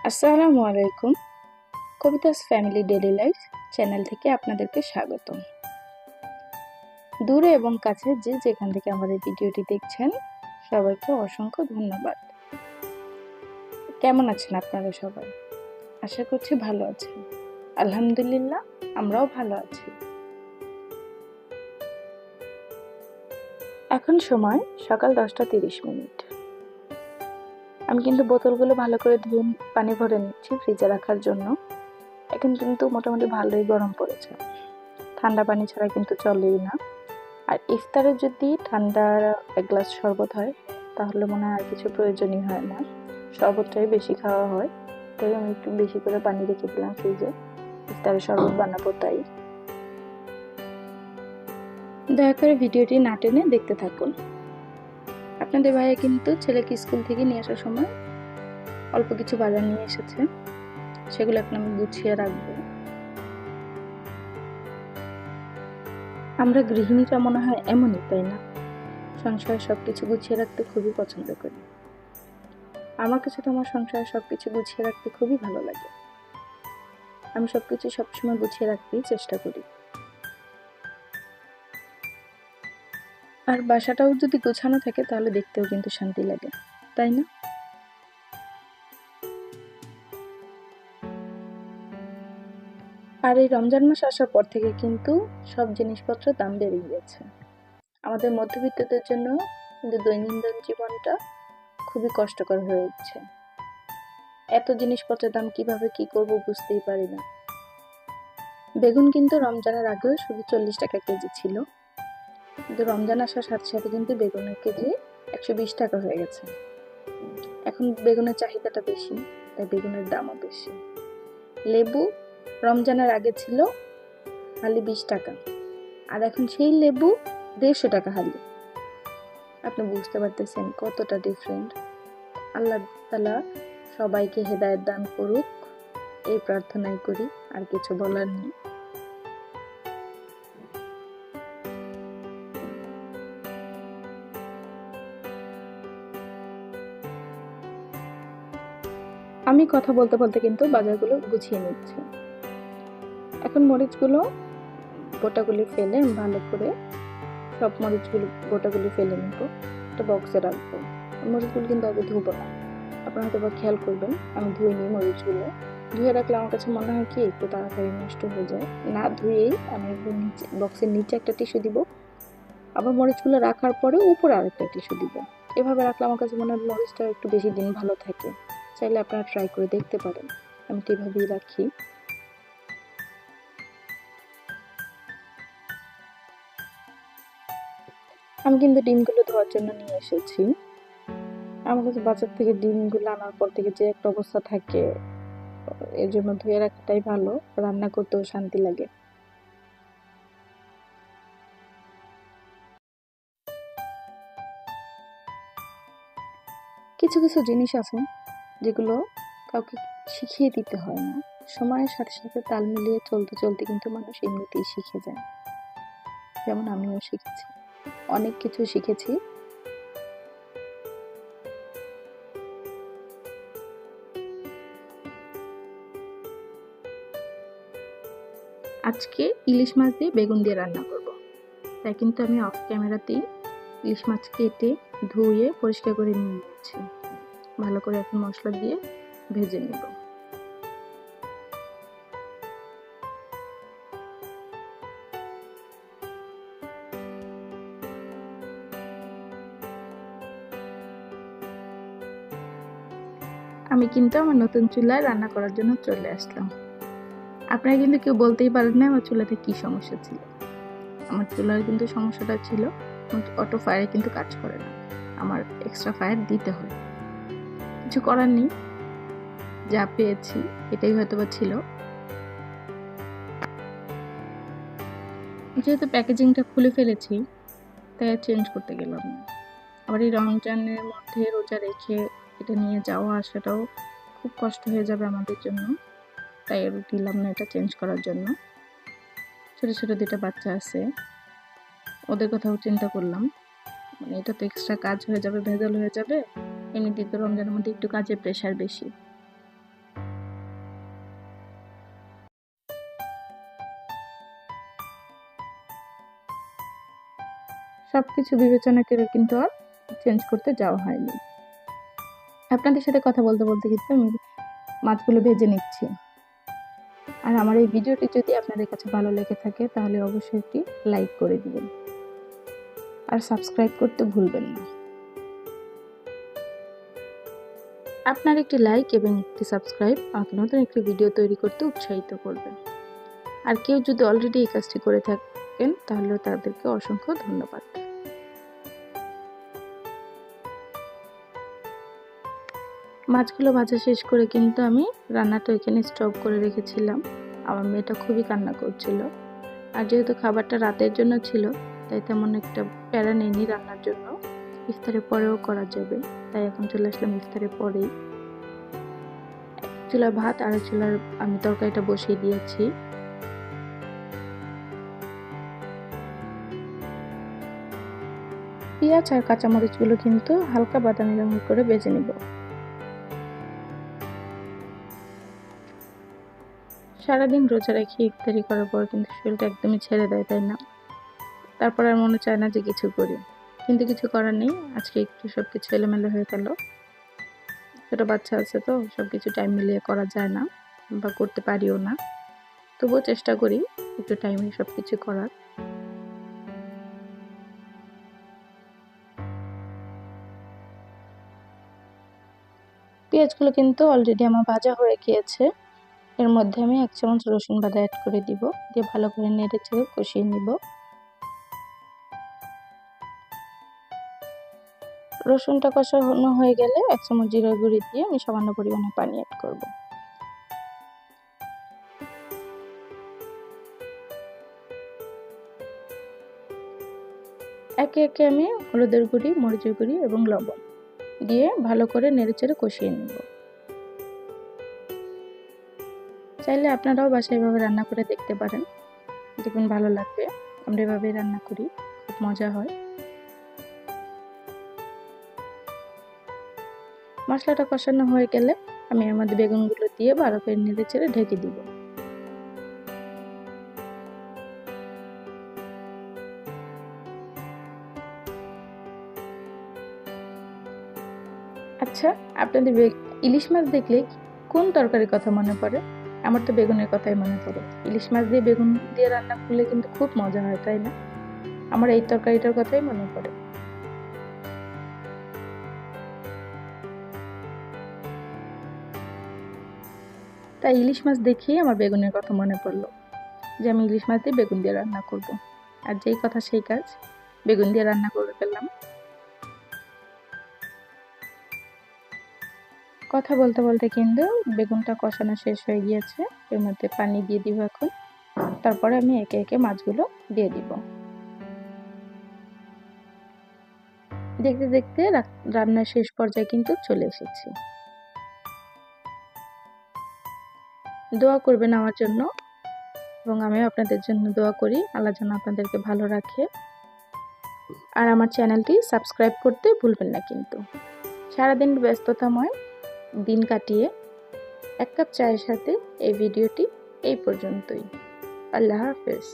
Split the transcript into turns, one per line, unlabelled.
আসসালামু আলাইকুম। কবিতাস family daily life channel থেকে আপনাদেরকে স্বাগতম। দূরে এবং কাছে যে যেখান থেকে আমাদের ভিডিওটি দেখছেন সবাইকে অসংখ্য ধন্যবাদ। কেমন আছেন আপনারা সবাই? আশা করছি ভালো আছেন। আলহামদুলিল্লাহ, আমরাও ভালো আছি। এখন সময় সকাল 10:30। আমি কিন্তু বোতলগুলো ভালো করে ধুয়ে পানি ভরে নিচ্ছি ফ্রিজে রাখার জন্য। এখন কিন্তু মোটামুটি ভালোই গরম পড়েছে, ঠান্ডা পানি ছাড়া কিন্তু চলেই না। আর ইফতারে যদি ঠান্ডার এক গ্লাস শরবত হয় তাহলে মনে হয় আর কিছু প্রয়োজনই হয় না, শরবতটাই বেশি খাওয়া হয়। তাই আমি একটু বেশি করে পানি রেখে দিলাম ফ্রিজে, ইফতারে শরবত বানাবো তাই। দয়া করে ভিডিওটি না টেনে দেখতে থাকুন। আপনাদের ভাইয়া কিন্তু ছেলেকে স্কুল থেকে নিয়ে আসার সময় অল্প কিছু বাজার নিয়ে এসেছে, সেগুলো এখন আমি গুছিয়ে রাখবো। আমরা গৃহিণীরা মনে হয় এমনই, তাই না? সংসারের সবকিছু গুছিয়ে রাখতে খুবই পছন্দ করি। আমার কাছে তো আমার সংসারে সবকিছু গুছিয়ে রাখতে খুবই ভালো লাগে। আমি সবকিছু সবসময় গুছিয়ে রাখতেই চেষ্টা করি। আর বাসাটাও যদি গোছানো থাকে তাহলে দেখতেও কিন্তু শান্তি লাগে, তাই না? আর এই রমজান মাস আসার পর থেকে কিন্তু সব জিনিসপত্রের দাম বেড়ে গিয়েছে। আমাদের মধ্যবিত্তদের জন্য কিন্তু দৈনন্দিন জীবনটা খুবই কষ্টকর হয়ে উঠছে। এত জিনিসপত্রের দাম কিভাবে কি করব বুঝতেই পারি না। বেগুন কিন্তু রমজানের আগেও শুধু 40 টাকা কেজি ছিল, কিন্তু রমজান আসার সাথে সাথে কিন্তু বেগুনের কেজি 120 টাকা হয়ে গেছে। এখন বেগুনের চাহিদাটা বেশি, তাই বেগুনের দামও বেশি। লেবু রমজানের আগে ছিল হালি 20 টাকা, আর এখন সেই লেবু 150 টাকা হালি। আপনি বুঝতে পারতেছেন কতটা ডিফারেন্ট। আল্লাহ তাআলা সবাইকে হেদায়েত দান করুক, এই প্রার্থনাই করি, আর কিছু বলার নেই। আমি কথা বলতে বলতে কিন্তু বাজারগুলো গুছিয়ে নিচ্ছি। এখন মরিচগুলো বোটাগুলি ফেলে ভালো করে সব মরিচগুলো বোটাগুলি ফেলে নেব, একটা বক্সে রাখবো। মরিচগুলো কিন্তু আগে ধুবো না, আপনারা হয়তো বা খেয়াল করবেন আমি ধুয়ে নিই মরিচগুলো। ধুয়ে রাখলে আমার কাছে মনে হয় কি একটু তাড়াতাড়ি নষ্ট হয়ে যায়। না ধুয়েই আমি একদম নিচে বক্সের নিচে একটা টিস্যু দিব, আবার মরিচগুলো রাখার পরে উপরে আরেকটা টিস্যু দিব। এভাবে রাখলে আমার কাছে মনে হয় মরিচটা একটু বেশি দিন ভালো থাকে। চাইলে আপনারা ট্রাই করে দেখতে পারেন, আমি তো এভাবেই রাখি। আমি কিন্তু ডিমগুলো ধোয়ার জন্য নিয়ে এসেছি। আমার কাছে বাজার থেকে ডিমগুলো আনার পর থেকে যে একটা অবস্থা থাকে, এর জন্য ধুয়ে রাখাটাই ভালো, রান্না করতেও শান্তি লাগে। কিছু কিছু জিনিস আছে যেগুলো কাউকে শিখিয়ে দিতে হয় না, সময়ের সাথে সাথে তাল মিলিয়ে চলতে চলতে কিন্তু মানুষ এমনিতেই শিখে যায়। যেমন আমিও শিখেছি, অনেক কিছু শিখেছি। আজকে ইলিশ মাছ দিয়ে বেগুন দিয়ে রান্না করব, তাই কিন্তু আমি অফ ক্যামেরাতেই ইলিশ মাছ কেটে ধুয়ে পরিষ্কার করে নিয়ে নিচ্ছি। ভালো করে এখন মশলা দিয়ে ভেজে নেব। আমি কিন্তু আমার নতুন চুলায় রান্না করার জন্য চলে আসলাম। আপনারা কিন্তু কেউ বলতেই পারেন না আমার চুলাতে কি সমস্যা ছিল। আমার চুলার কিন্তু সমস্যাটা ছিল অটো ফায়ারে কিন্তু কাজ করে না, আমার এক্সট্রা ফায়ার দিতে হয়। কিছু করার নেই, যা পেয়েছি এটাই হয়তোবা ছিল। যেহেতু প্যাকেজিংটা খুলে ফেলেছি তাই চেঞ্জ করতে গেলাম না। আবার এই রমজানের মধ্যে রোজা রেখে এটা নিয়ে যাওয়া আসাটাও খুব কষ্ট হয়ে যাবে আমাদের জন্য, তাই আর দিলাম না এটা চেঞ্জ করার জন্য। ছোট ছোট দুটো বাচ্চা আছে, ওদের কথাও চিন্তা করলাম। মানে এটা তো এক্সট্রা কাজ হয়ে যাবে, ভেজাল হয়ে যাবে। এমনিতেই তো রমজানের মধ্যে একটু কাজের প্রেশার বেশি। সব কিছু বিবেচনা করে কিন্তু আর চেঞ্জ করতে যাওয়া হয়নি। আপনাদের সাথে কথা বলতে বলতে কিন্তু আমি মাছগুলো ভেজে নিচ্ছি। আর আমার এই ভিডিওটি যদি আপনাদের কাছে ভালো লেগে থাকে তাহলে অবশ্যই একটি লাইক করে দিবেন আর সাবস্ক্রাইব করতে ভুলবেন না। আপনার একটি লাইক এবং একটি সাবস্ক্রাইব আমাকে নতুন একটি ভিডিও তৈরি করতে উৎসাহিত করবে। আর কেউ যদি অলরেডি এই কাজটি করে থাকেন তাহলে তাদেরকে অসংখ্য ধন্যবাদ। মাছগুলো ভাজা শেষ করে কিন্তু আমি রান্নাটা এখানে স্টপ করে রেখেছিলাম। আমার মেয়েটা খুবই কান্না করছিল, আর যেহেতু খাবারটা রাতের জন্য ছিল তাই তেমন একটা প্যারা নেইনি রান্নার জন্য। ইফতারের পরেও করা যাবে, তাই এখন চলে আসলাম ইফতারের পরেই। চুলা ভাত আর চুলার আমি তরকারিটা বসিয়ে দিয়েছি। পেঁয়াজ আর কাঁচামরিচগুলো কিন্তু হালকা বাদামি রঙের করে ভেজে নিব। সারাদিন রোজা রেখে ইফতারি করার পর কিন্তু শরীরটা একদমই ছেড়ে দেয়, তাই না? তারপর আর মনে চায় না যে কিছু করি, কিন্তু কিছু করার নেই। আজকে একটু সবকিছু এলোমেলো হয়ে গেল। ছোট বাচ্চা আছে তো সবকিছু টাইম মিলিয়ে করা যায় না বা করতে পারিও না, তবুও চেষ্টা করি একটু টাইমে সবকিছু করার। পেঁয়াজগুলো কিন্তু অলরেডি আমার ভাজা হয়ে গিয়েছে। এর মধ্যে আমি 1 চামচ রসুন বাটা অ্যাড করে দিব, দিয়ে ভালো করে নেড়ে চেড়ে কষিয়ে নিব। রসুনটা কষানো হয়ে গেলে 1 চামচ জিরার গুঁড়ি দিয়ে আমি সামান্য পরিমাণে পানি অ্যাড করব। একে একে আমি হলুদের গুঁড়ি, মরিচের গুঁড়ি এবং লবণ দিয়ে ভালো করে নেড়েচেড়ে কষিয়ে নেব। চাইলে আপনারাও বাসায় এভাবে রান্না করে দেখতে পারেন, দেখুন ভালো লাগবে। আমরা এভাবেই রান্না করি, খুব মজা হয়। মশলাটা কষানো হয়ে গেলে আমি এর মধ্যে বেগুনগুলো দিয়ে ভালো করে নেড়েচেড়ে ঢেকে দিব। আচ্ছা, আপনাদের ইলিশ মাছ দেখলে কোন তরকারির কথা মনে পড়ে? আমার তো বেগুনের কথাই মনে পড়ে। ইলিশ মাছ দিয়ে বেগুন দিয়ে রান্না করলে কিন্তু খুব মজা হয়, তাই না? আমার এই তরকারিটার কথাই মনে পড়ে। তাই ইলিশ মাছ দেখেই আমার বেগুনের কথা মনে পড়লো যে আমি ইলিশ মাছ দিয়ে বেগুন দিয়ে রান্না করব। আর যেই কথা সেই কাজ, বেগুন দিয়ে রান্না করে ফেললাম। কথা বলতে বলতে কিন্তু বেগুনটা কষানো শেষ হয়ে গিয়েছে। এর মধ্যে পানি দিয়ে দিব এখন। তারপরে আমি একে একে মাছগুলো দিয়ে দিব। দেখতে দেখতে রান্নার শেষ পর্যায়ে কিন্তু চলে এসেছি। দোয়া করবেন আমার জন্য, এবং আমিও আপনাদের জন্য দোয়া করি আল্লাহ যেন আপনাদেরকে ভালো রাখে। আর আমার চ্যানেলটি সাবস্ক্রাইব করতে ভুলবেন না কিন্তু। সারাদিন ব্যস্ততাময় দিন কাটিয়ে 1 কাপ চায়ের সাথে এই ভিডিওটি এই পর্যন্তই। আল্লাহ হাফেজ।